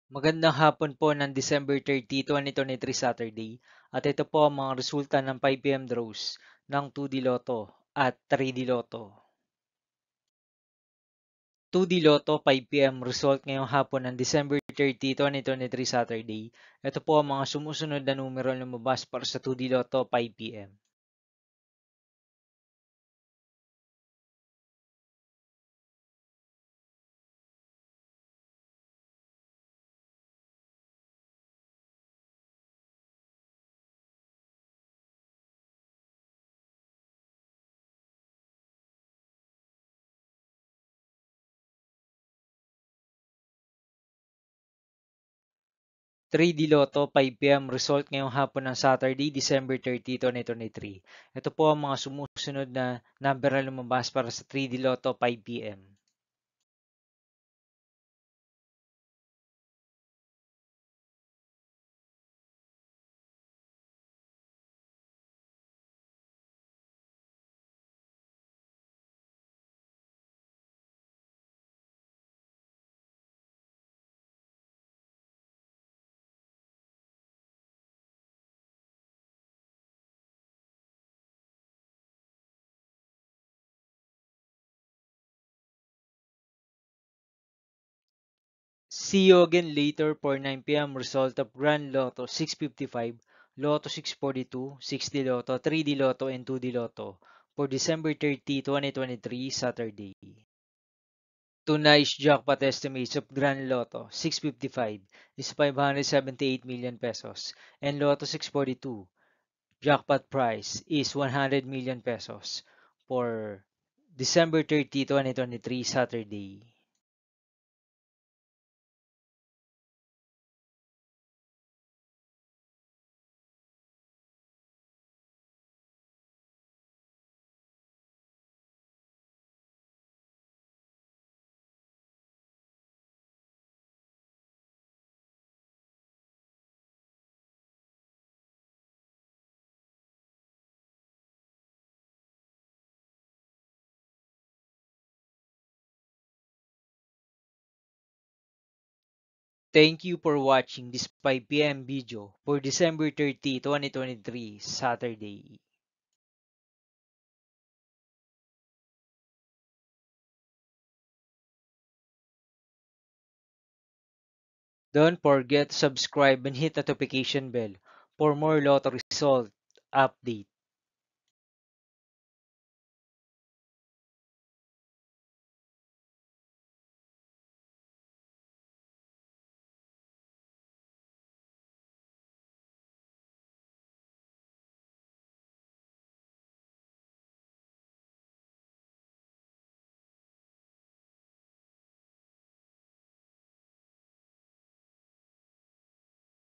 Magandang hapon po ng December 30, 2023 Saturday at ito po ang mga resulta ng 5 PM draws ng 2D Lotto at 3D Lotto. 2D Lotto 5 PM result ngayong hapon ng December 30, 2023 Saturday. Ito po ang mga sumusunod na numero na lumabas para sa 2D Lotto 5 PM. 3D Lotto 5 PM result ngayong hapon ng Saturday, December 30, 2023. Ito po ang mga sumusunod na number na lumabas para sa 3D Lotto 5 PM. 'See you again later for 9 PM result of Grand Lotto 655, Lotto 642, 6D Lotto, 3D Lotto, and 2D Lotto for December 30, 2023, Saturday. Tonight's jackpot estimates of Grand Lotto 655 is 578 million pesos and Lotto 642 jackpot price is 100 million pesos for December 30, 2023, Saturday. Thank you for watching this 5 PM video for December 30, 2023, Saturday. Don't forget to subscribe and hit the notification bell for more lotto result update.